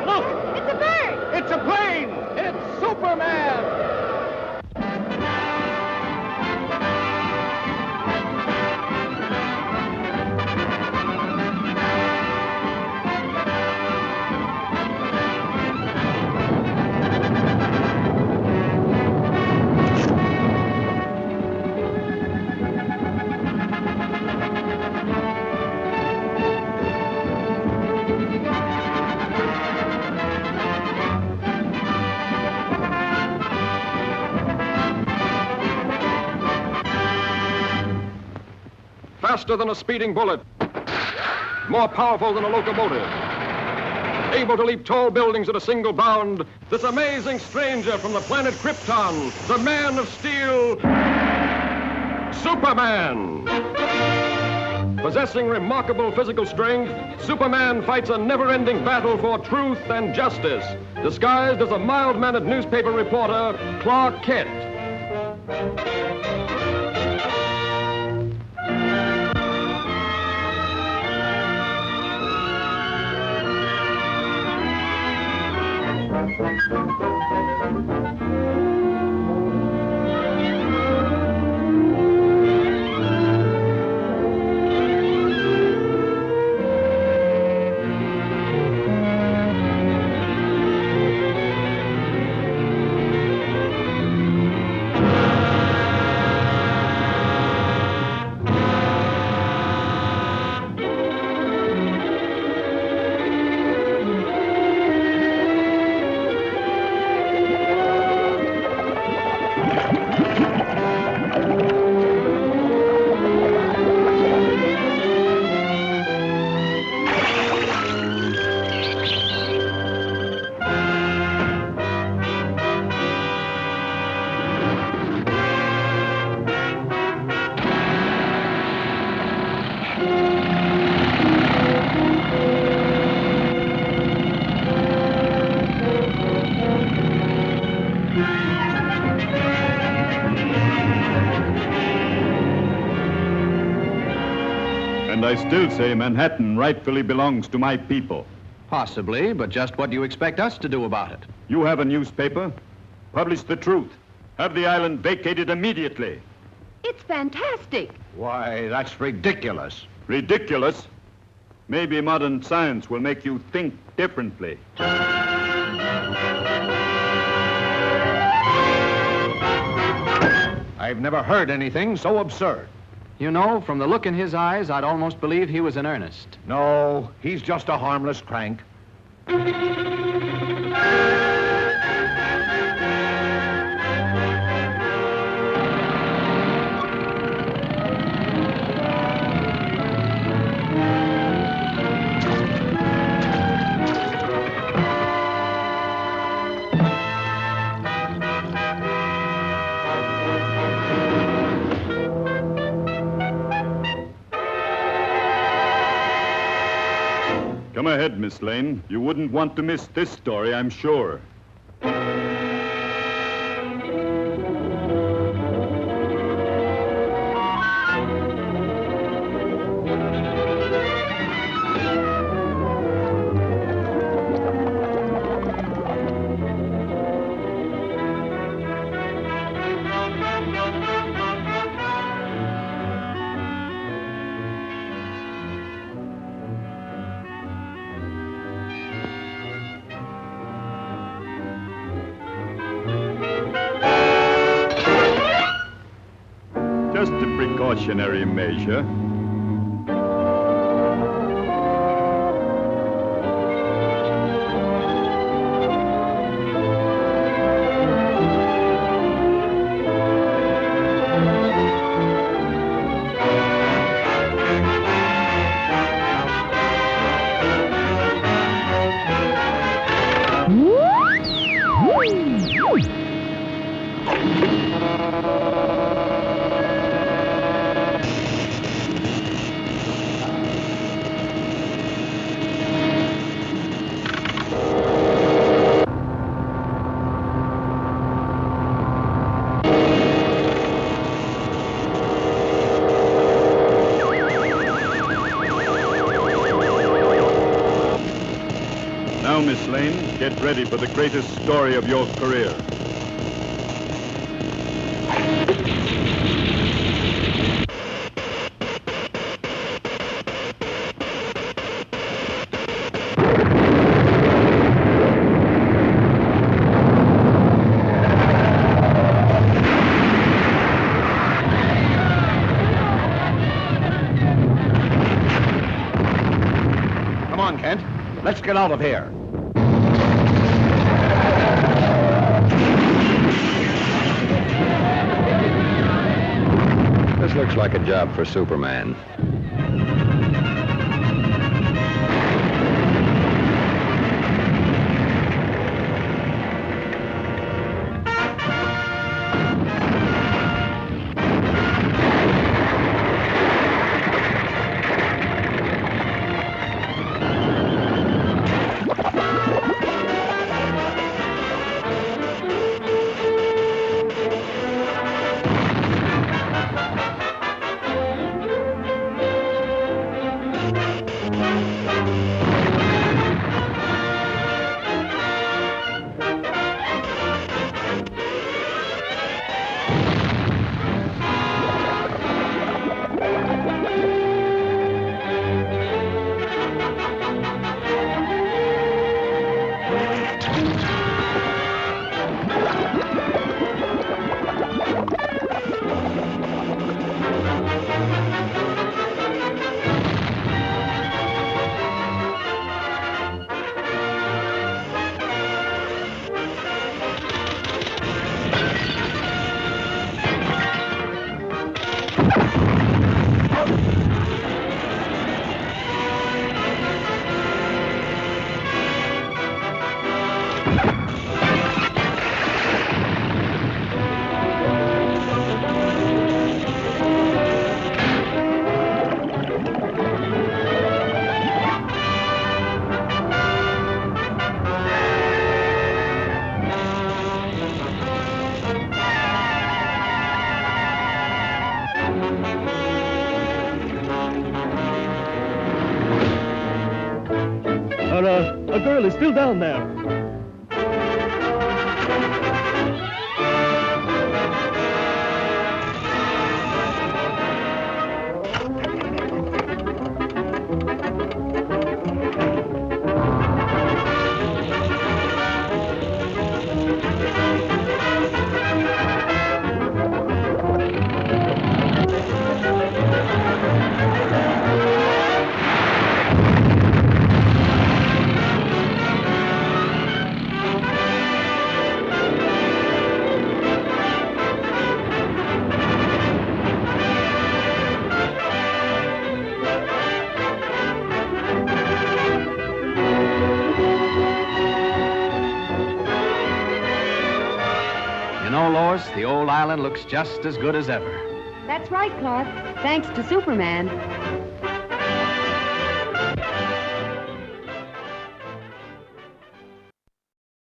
Look! It's a bird! It's a plane! It's Superman! Faster than a speeding bullet, more powerful than a locomotive, able to leap tall buildings at a single bound, this amazing stranger from the planet Krypton, the Man of Steel, Superman. Possessing remarkable physical strength, Superman fights a never-ending battle for truth and justice, disguised as a mild-mannered newspaper reporter, Clark Kent. And I still say Manhattan rightfully belongs to my people. Possibly, but just what do you expect us to do about it? You have a newspaper. Publish the truth. Have the island vacated immediately. It's fantastic. Why, that's ridiculous. Ridiculous? Maybe modern science will make you think differently. I've never heard anything so absurd. You know, from the look in his eyes, I'd almost believe he was in earnest. No, he's just a harmless crank. Come ahead, Miss Lane. You wouldn't want to miss this story, I'm sure. Just a precautionary measure. Wayne, get ready for the greatest story of your career. Come on, Kent. Let's get out of here. This looks like a job for Superman. A girl is still down there. You know, Lois, the old island looks just as good as ever. That's right, Clark. Thanks to Superman.